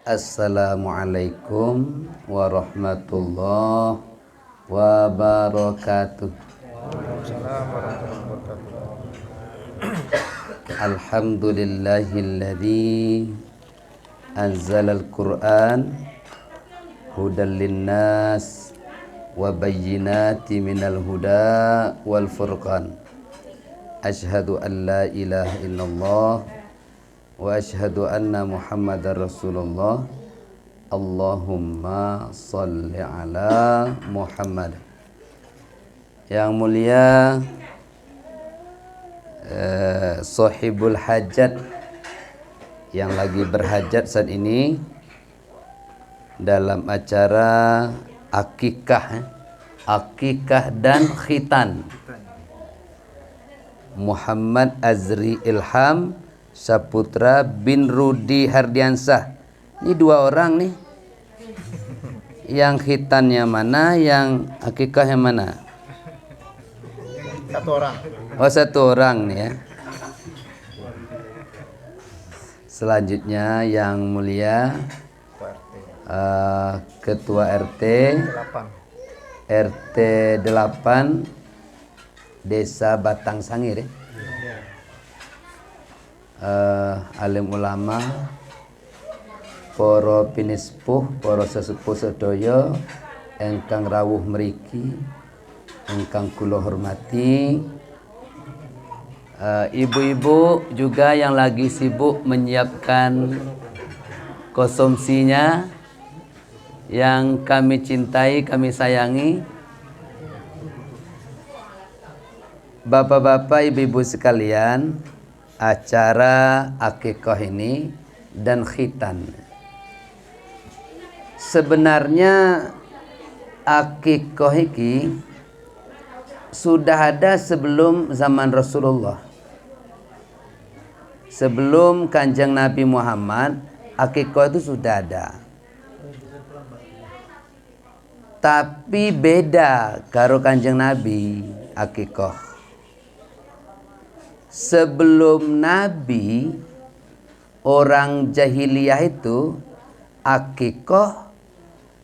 Assalamualaikum warahmatullahi wabarakatuh. Waalaikumsalam warahmatullahi wabarakatuh. Alhamdulillahilladzi anzalal Qur'an hudan linnas wa bayyinati minal huda wal furqan. Asyhadu an la ilaha illallah wa asyhadu anna Muhammadar Rasulullah. Allahumma salli ala Muhammad. Yang mulia sahibul hajat yang lagi berhajat saat ini dalam acara akikah dan khitan, Muhammad Azri Ilham Saputra bin Rudi Hardiansah. Ini dua orang nih. Yang khitannya mana, yang akikahnya mana? Satu orang. Oh, satu orang nih ya. Selanjutnya yang mulia Ketua RT 8 Desa Batang Sangir ya. Alim ulama, para pinispuh, para sesepuh sedaya engkang rawuh mriki, engkang kula hormati, ibu-ibu juga yang lagi sibuk menyiapkan konsumsinya, yang kami cintai, kami sayangi, bapak-bapak, ibu-ibu sekalian. Acara akikah ini dan khitan, sebenarnya akikah ini sudah ada sebelum zaman Rasulullah. Sebelum Kanjeng Nabi Muhammad, akikah itu sudah ada. Tapi beda karo Kanjeng Nabi akikah. Sebelum Nabi, orang jahiliyah itu akikah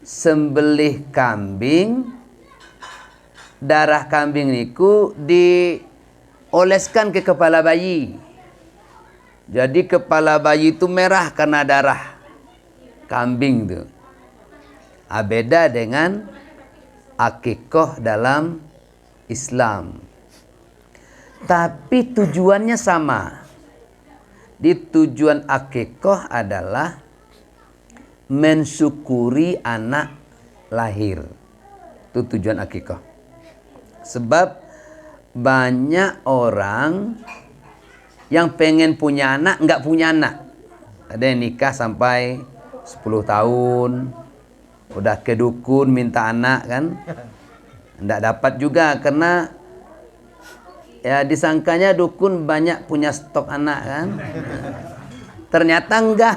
sembelih kambing. Darah kambing niku dioleskan ke kepala bayi. Jadi kepala bayi itu merah karena darah kambing tuh. Beda dengan akikah dalam Islam. Tapi tujuannya sama. Di tujuan akikah adalah mensyukuri anak lahir. Itu tujuan akikah. Sebab banyak orang yang pengen punya anak, nggak punya anak. Ada yang nikah sampai 10 tahun, udah ke dukun minta anak kan, nggak dapat juga karena ya disangkanya dukun banyak punya stok anak kan. Ternyata enggak.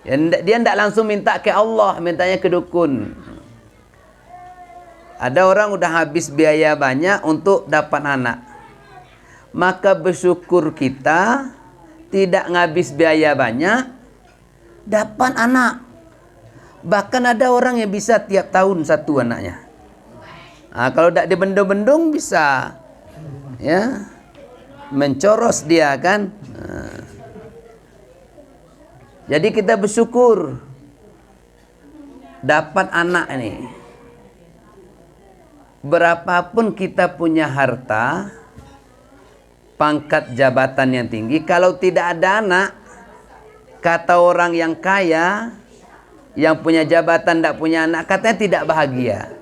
Ya, dia enggak langsung minta ke Allah, mintanya ke dukun. Ada orang udah habis biaya banyak untuk dapat anak. Maka bersyukur kita tidak ngabis biaya banyak, dapat anak. Bahkan ada orang yang bisa tiap tahun satu anaknya. Kalau tidak dibendung-bendung bisa ya mencoros dia kan. Jadi kita bersyukur dapat anak ini. Berapapun kita punya harta, pangkat jabatan yang tinggi, kalau tidak ada anak, kata orang yang kaya, yang punya jabatan tidak punya anak, katanya tidak bahagia.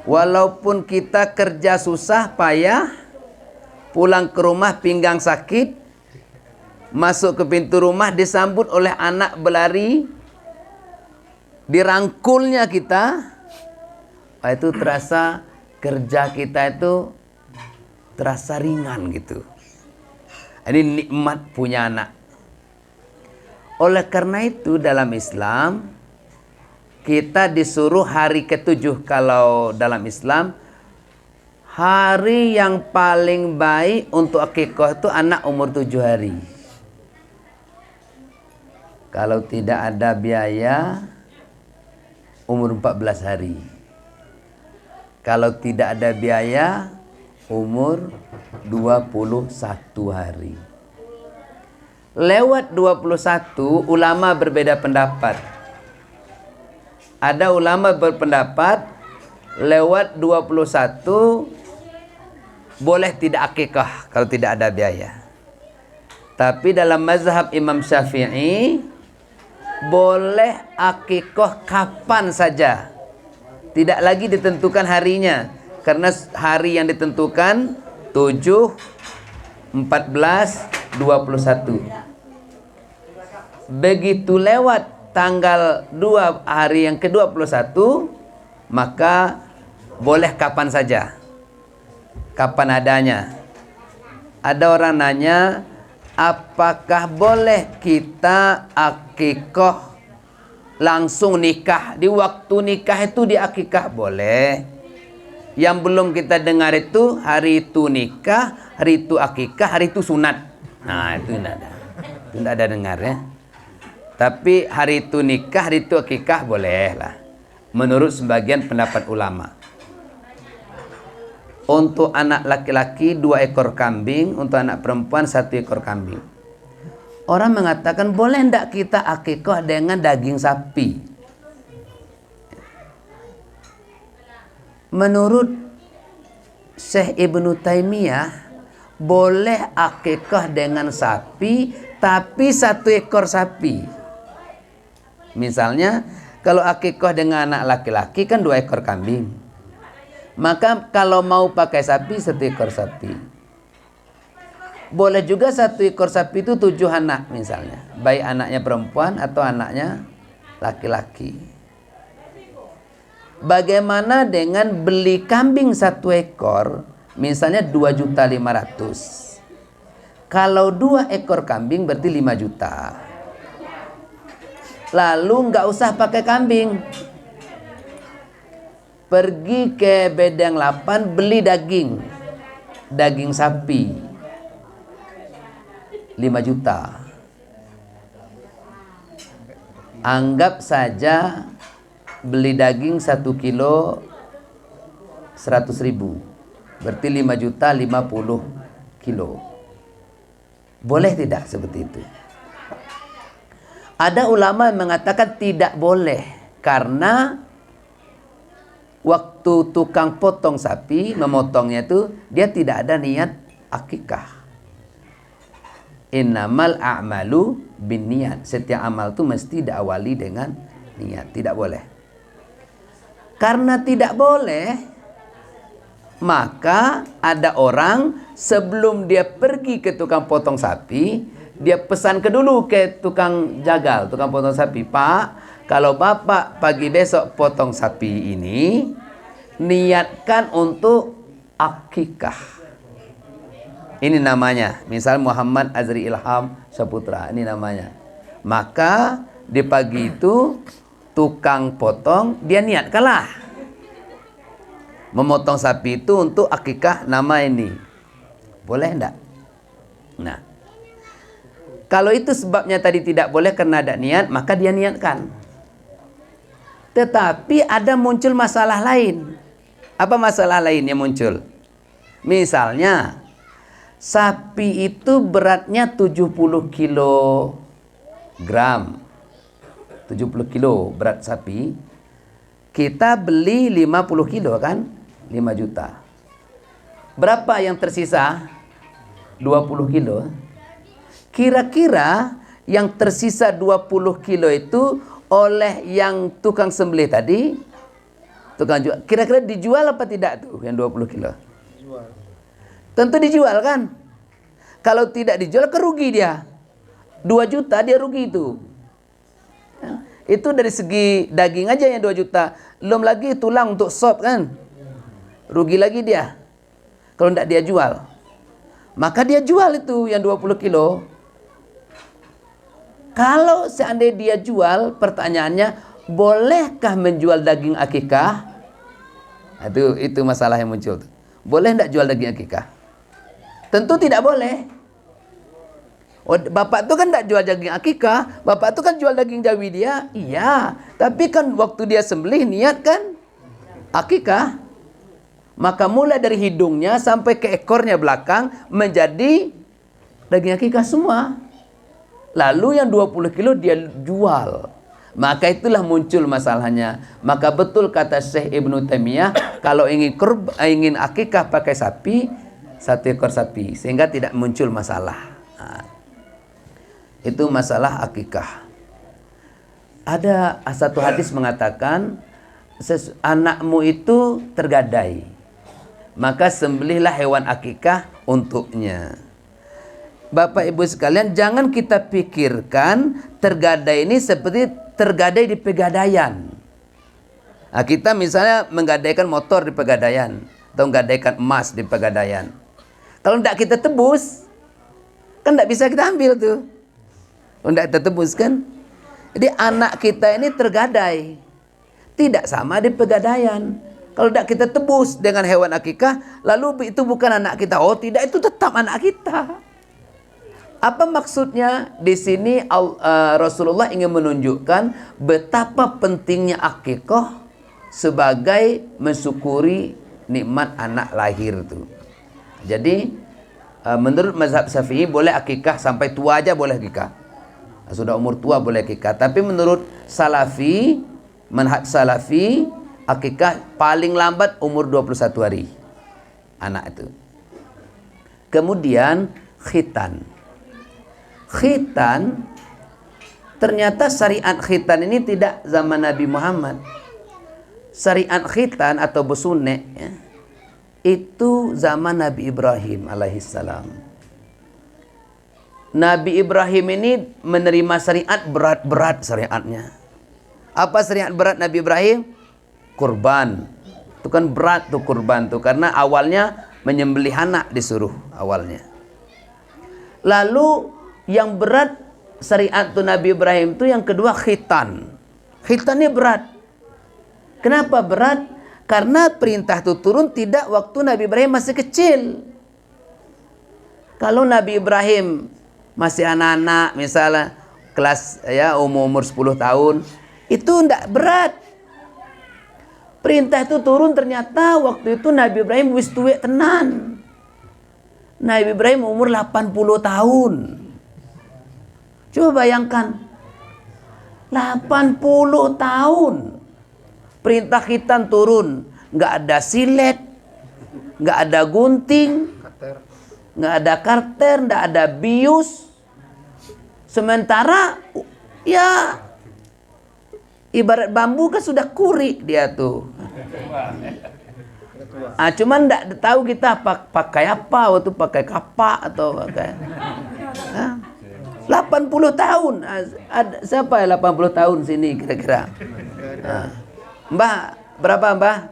Walaupun kita kerja susah payah, pulang ke rumah pinggang sakit, masuk ke pintu rumah disambut oleh anak berlari, dirangkulnya kita, itu terasa kerja kita itu terasa ringan gitu. Ini nikmat punya anak. Oleh karena itu dalam Islam kita disuruh hari ke-7 kalau dalam Islam Hari yang paling baik untuk akikah itu anak umur 7 hari. Kalau tidak ada biaya, umur 14 hari. Kalau tidak ada biaya, umur 21 hari. Lewat 21, ulama berbeda pendapat. Ada ulama berpendapat lewat 21 boleh tidak akikah kalau tidak ada biaya. Tapi dalam mazhab Imam Syafi'i boleh akikah kapan saja. Tidak lagi ditentukan harinya, karena hari yang ditentukan 7, 14, 21. Begitu lewat tanggal 2 hari yang ke-21, maka boleh kapan saja, kapan adanya. Ada orang nanya, apakah boleh kita akikah langsung nikah? Di waktu nikah itu di akikah? Boleh. Yang belum kita dengar itu hari itu nikah, hari itu akikah, hari itu sunat. Nah, itu tidak ada. Itu tidak ada dengar ya. Tapi hari itu nikah, hari itu akikah boleh lah, menurut sebagian pendapat ulama. Untuk anak laki-laki 2 ekor kambing, untuk anak perempuan 1 ekor kambing. Orang mengatakan boleh tidak kita akikah dengan daging sapi? Menurut Syekh Ibnu Taimiyah, boleh akikah dengan sapi, tapi 1 ekor sapi. Misalnya kalau akikah dengan anak laki-laki kan 2 ekor kambing. Maka kalau mau pakai sapi 1 ekor sapi. Boleh juga 1 ekor sapi itu 7 anak misalnya, baik anaknya perempuan atau anaknya laki-laki. Bagaimana dengan beli kambing 1 ekor, misalnya 2.500.000. Kalau 2 ekor kambing berarti 5 juta. Lalu nggak usah pakai kambing, pergi ke Bedeng 8 beli daging sapi 5 juta. Anggap saja beli daging 1 kilo 100.000, berarti 5 juta 50 kilo. Boleh tidak seperti itu? Ada ulama yang mengatakan tidak boleh, karena waktu tukang potong sapi memotongnya itu dia tidak ada niat akikah. Innamal a'malu binniyat. Setiap amal itu mesti diawali dengan niat. Tidak boleh. Karena tidak boleh, maka ada orang sebelum dia pergi ke tukang potong sapi, dia pesan dulu ke tukang jagal, tukang potong sapi, Pak, kalau Bapak pagi besok potong sapi ini, niatkan untuk akikah. Ini namanya, misal Muhammad Azri Ilham Saputra, ini namanya. Maka di pagi itu tukang potong dia niatkanlah memotong sapi itu untuk akikah nama ini. Boleh enggak? Nah, kalau itu sebabnya tadi tidak boleh karena ada niat, maka dia niatkan. Tetapi ada muncul masalah lain. Apa masalah lain yang muncul? Misalnya, sapi itu beratnya 70 kilogram. 70 kilo berat sapi. Kita beli 50 kilo kan? 5 juta. Berapa yang tersisa? 20 kilo. Kira-kira yang tersisa 20 kilo itu oleh yang tukang sembelih tadi, tukang jual, kira-kira dijual apa tidak tuh yang 20 kilo? Dijual. Tentu dijual kan? Kalau tidak dijual kerugi dia. 2 juta dia rugi itu. Ya, itu dari segi daging aja yang 2 juta. Belum lagi tulang untuk sop kan? Rugi lagi dia. Kalau tidak dia jual. Maka dia jual itu yang 20 kilo. Kalau seandainya dia jual, pertanyaannya, bolehkah menjual daging akikah? Itu masalah yang muncul. Boleh tidak jual daging akikah? Tentu tidak boleh. Oh, bapak tuh kan tidak jual daging akikah, bapak tuh kan jual daging jawi dia. Iya, tapi kan waktu dia sembelih niat kan akikah. Maka mulai dari hidungnya sampai ke ekornya belakang menjadi daging akikah semua. Lalu yang 20 kilo dia jual. Maka itulah muncul masalahnya. Maka betul kata Syekh Ibnu Taimiyah, kalau ingin akikah pakai sapi, 1 ekor sapi, sehingga tidak muncul masalah. Nah, itu masalah akikah. Ada satu hadis mengatakan, anakmu itu tergadai, maka sembelihlah hewan akikah untuknya. Bapak Ibu sekalian, jangan kita pikirkan tergadai ini seperti tergadai di pegadaian. Nah, kita misalnya menggadaikan motor di pegadaian atau menggadaikan emas di pegadaian. Kalau tidak kita tebus, kan tidak bisa kita ambil tuh. Kalau tidak kita tebus kan. Jadi anak kita ini tergadai, tidak sama di pegadaian. Kalau tidak kita tebus dengan hewan akikah, lalu itu bukan anak kita. Oh tidak, itu tetap anak kita. Apa maksudnya? Di sini Rasulullah ingin menunjukkan betapa pentingnya akikah sebagai mensyukuri nikmat anak lahir itu. Jadi menurut mazhab Syafi'i boleh akikah sampai tua aja boleh akikah. Sudah umur tua boleh akikah. Tapi menurut Salafi, manhaj Salafi, akikah paling lambat umur 21 hari anak itu. Kemudian khitan. Khitan, ternyata syariat khitan ini tidak zaman Nabi Muhammad. Syariat khitan atau besunek ya, itu zaman Nabi Ibrahim alaihissalam. Nabi Ibrahim ini menerima syariat berat-berat syariatnya. Apa syariat berat Nabi Ibrahim? Kurban. Itu kan berat tuh kurban tuh, karena awalnya menyembelih anak disuruh awalnya. Lalu yang berat syariat tuh Nabi Ibrahim tuh yang kedua khitan. Khitannya berat. Kenapa berat? Karena perintah itu turun tidak waktu Nabi Ibrahim masih kecil. Kalau Nabi Ibrahim masih anak-anak, misalnya kelas ya umur 10 tahun, itu tidak berat. Perintah itu turun ternyata waktu itu Nabi Ibrahim wis tuwek tenan. Nabi Ibrahim umur 80 tahun. Coba bayangkan, 80 tahun perintah khitan turun, nggak ada silet, nggak ada gunting, nggak ada karter, nggak ada bius. Sementara ya ibarat bambu kan sudah kurik dia tuh. Cuman nggak tahu kita pakai apa, waktu pakai kapak atau pakai. 80 tahun. Siapa ya 80 tahun sini kira-kira? Mbah, berapa Mbah?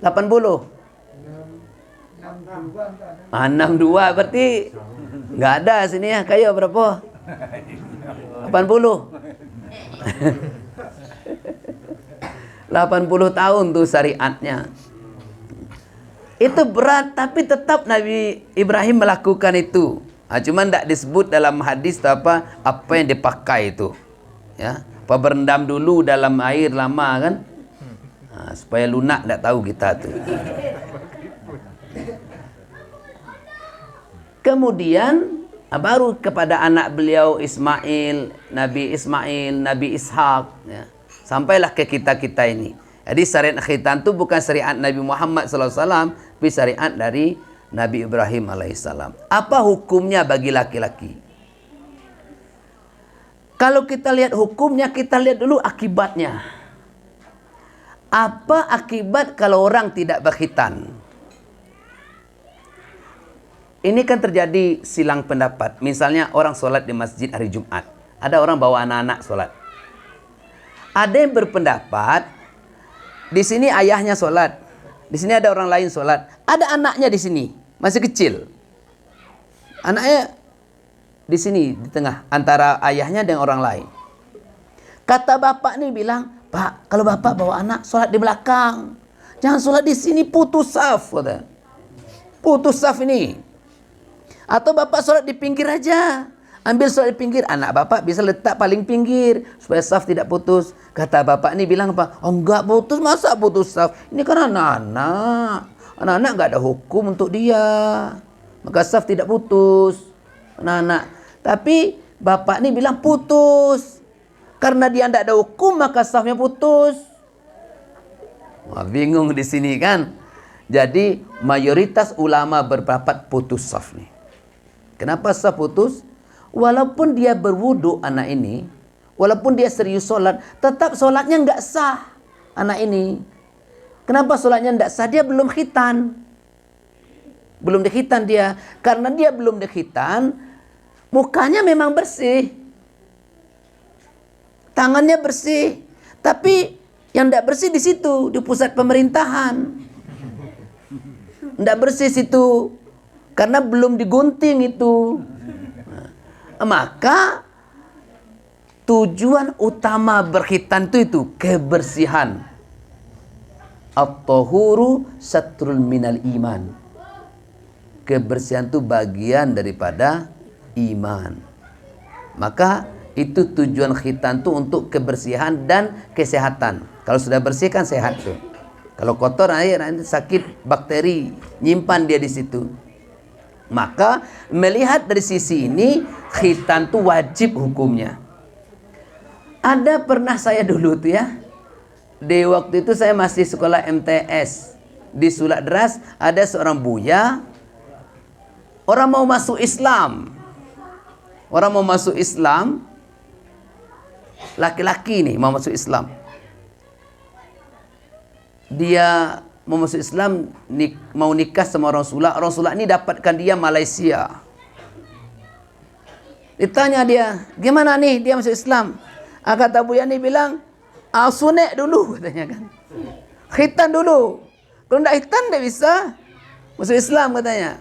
80. 62 berarti nggak ada sini ya. Kayu berapa? 80. 80 tahun tuh syariatnya. Itu berat, tapi tetap Nabi Ibrahim melakukan itu. Cuman tidak disebut dalam hadis apa yang dipakai itu. Ya, apa berendam dulu dalam air lama kan? Supaya lunak, tidak tahu kita tuh. Kemudian baru kepada anak beliau Ismail, Nabi Ishak ya. Sampailah ke kita ini. Jadi syariat khitan itu bukan syariat Nabi Muhammad SAW, tapi syariat dari Nabi Ibrahim alaihissalam. Apa hukumnya bagi laki-laki? Kalau kita lihat hukumnya, kita lihat dulu akibatnya. Apa akibat kalau orang tidak berkhitan? Ini kan terjadi silang pendapat. Misalnya orang sholat di masjid hari Jumat. Ada orang bawa anak-anak sholat. Ada yang berpendapat, di sini ayahnya sholat. Di sini ada orang lain sholat. Ada anaknya di sini, masih kecil. Anaknya di sini, di tengah, antara ayahnya dengan orang lain. Kata bapak nih bilang, Pak, kalau bapak bawa anak, sholat di belakang. Jangan sholat di sini, putus saf. Putus saf ini. Atau bapak sholat di pinggir aja. Ambil sholat di pinggir. Anak bapak bisa letak paling pinggir supaya saf tidak putus. Kata bapak ini bilang apa? Oh enggak putus, masa putus saf? Ini kan anak-anak. Anak-anak enggak ada hukum untuk dia. Maka saf tidak putus. Anak-anak. Tapi bapak ini bilang putus. Karena dia enggak ada hukum maka safnya putus. Wah, bingung di sini kan. Jadi mayoritas ulama berpendapat putus saf nih. Kenapa saf putus? Walaupun dia berwudu anak ini, walaupun dia serius sholat, tetap sholatnya enggak sah anak ini. Kenapa sholatnya enggak sah? Dia belum khitan. Belum dikhitan dia. Karena dia belum dikhitan, mukanya memang bersih. Tangannya bersih. Tapi yang enggak bersih di situ, di pusat pemerintahan. Enggak bersih situ. Karena belum digunting itu. Maka tujuan utama berkhitan itu kebersihan. At-tahuru satrul minal iman. Kebersihan itu bagian daripada iman. Maka itu tujuan khitan itu untuk kebersihan dan kesehatan. Kalau sudah bersih kan sehat tuh. Kalau kotor nanti sakit bakteri, nyimpan dia di situ. Maka melihat dari sisi ini khitan itu wajib hukumnya. Ada pernah saya dulu tuh ya, di waktu itu saya masih sekolah MTS di Sulak Deras, ada seorang buya, orang mau masuk Islam, laki-laki nih mau masuk Islam. Dia mau masuk Islam, mau nikah sama orang Sulak ini dapatkan dia Malaysia. Ditanya dia, gimana nih dia masuk Islam? Kata Buya ni bilang, sunek dulu katanya kan. Khitan dulu. Kalau tidak khitan tidak bisa masuk Islam katanya.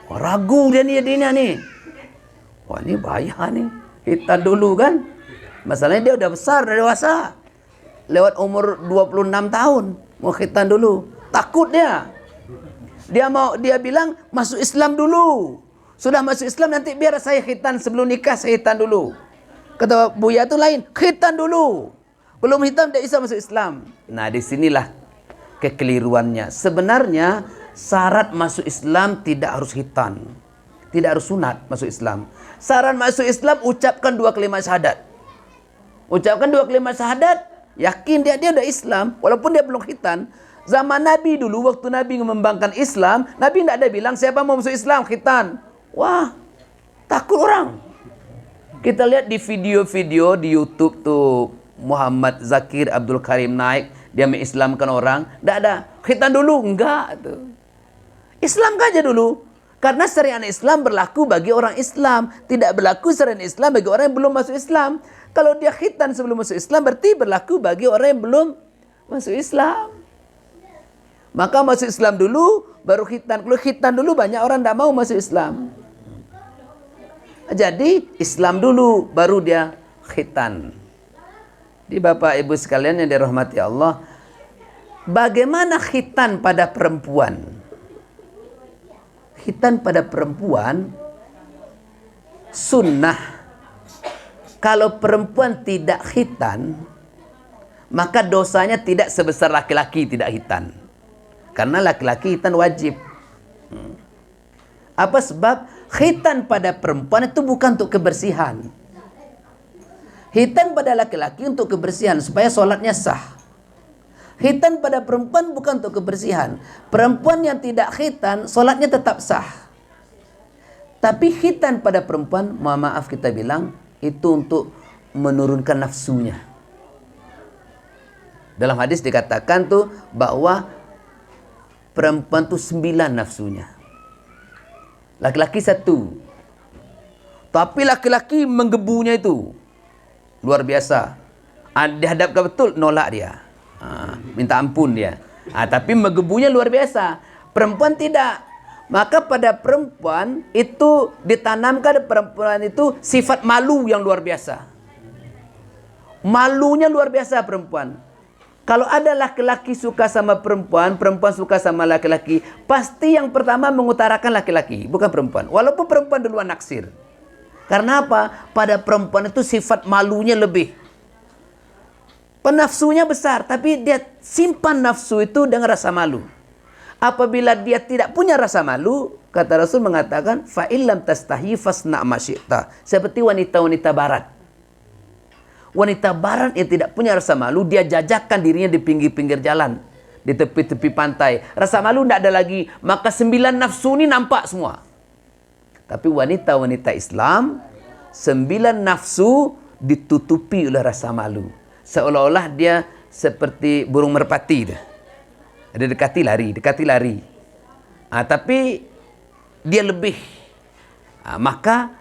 Ragu dia nih. Wah ini bahaya nih. Khitan dulu kan. Masalahnya dia udah besar, udah dewasa. Lewat umur 26 tahun. Mau khitan dulu. Takut dia. Dia bilang masuk Islam dulu. Sudah masuk Islam nanti biar saya khitan, sebelum nikah saya khitan dulu. Kata Buya itu lain, khitan dulu. Belum khitan tidak bisa masuk Islam. Nah, disinilah kekeliruannya. Sebenarnya syarat masuk Islam tidak harus khitan. Tidak harus sunat masuk Islam. Syarat masuk Islam ucapkan 2 kalimat syahadat. Ucapkan 2 kalimat syahadat, yakin dia udah Islam walaupun dia belum khitan. Zaman Nabi dulu waktu Nabi mengembangkan Islam, Nabi tidak ada bilang siapa mau masuk Islam khitan. Wah, takut orang. Kita lihat di video-video di YouTube tuh Muhammad Zakir Abdul Karim naik, dia mengislamkan orang, tidak ada khitan dulu, enggak tuh. Islam aja dulu. Karena syariat Islam berlaku bagi orang Islam, tidak berlaku syariat Islam bagi orang yang belum masuk Islam. Kalau dia khitan sebelum masuk Islam berarti berlaku bagi orang yang belum masuk Islam. Maka masuk Islam dulu baru khitan. Kalau khitan dulu banyak orang tidak mau masuk Islam. Jadi Islam dulu baru dia khitan. Di Bapak Ibu sekalian yang dirahmati Allah, bagaimana khitan pada perempuan? Khitan pada perempuan sunnah. Kalau perempuan tidak khitan, maka dosanya tidak sebesar laki-laki tidak khitan. Karena laki-laki khitan wajib. Apa sebab? Khitan pada perempuan itu bukan untuk kebersihan. Khitan pada laki-laki untuk kebersihan supaya sholatnya sah. Khitan pada perempuan bukan untuk kebersihan. Perempuan yang tidak khitan sholatnya tetap sah. Tapi khitan pada perempuan, mohon maaf kita bilang, itu untuk menurunkan nafsunya. Dalam hadis dikatakan tuh bahwa perempuan tuh 9 nafsunya. Laki-laki 1. Tapi laki-laki menggebunya itu luar biasa. Dihadapkan betul, nolak dia. Minta ampun dia. Tapi menggebunya luar biasa. Perempuan tidak. Maka pada perempuan itu ditanamkan perempuan itu sifat malu yang luar biasa. Malunya luar biasa perempuan. Kalau ada laki-laki suka sama perempuan, perempuan suka sama laki-laki, pasti yang pertama mengutarakan laki-laki, bukan perempuan. Walaupun perempuan duluan naksir. Karena apa? Pada perempuan itu sifat malunya lebih. Penafsunya besar, tapi dia simpan nafsu itu dengan rasa malu. Apabila dia tidak punya rasa malu, kata Rasul mengatakan, fa illam tastahi fasna ma syi'ta. Seperti wanita-wanita barat. Wanita barat yang tidak punya rasa malu, dia jajakan dirinya di pinggir-pinggir jalan, di tepi-tepi pantai. Rasa malu tidak ada lagi, maka 9 nafsu ini nampak semua. Tapi wanita-wanita Islam, 9 nafsu ditutupi oleh rasa malu. Seolah-olah dia seperti burung merpati. Dia dekati lari. Tapi dia lebih. Maka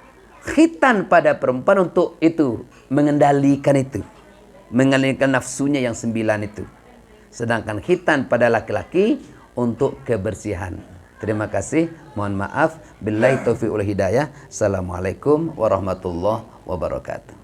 khitan pada perempuan untuk itu, mengendalikan itu. Mengendalikan nafsunya yang 9 itu. Sedangkan khitan pada laki-laki untuk kebersihan. Terima kasih. Mohon maaf. Billahi taufiq wal hidayah. Assalamualaikum warahmatullahi wabarakatuh.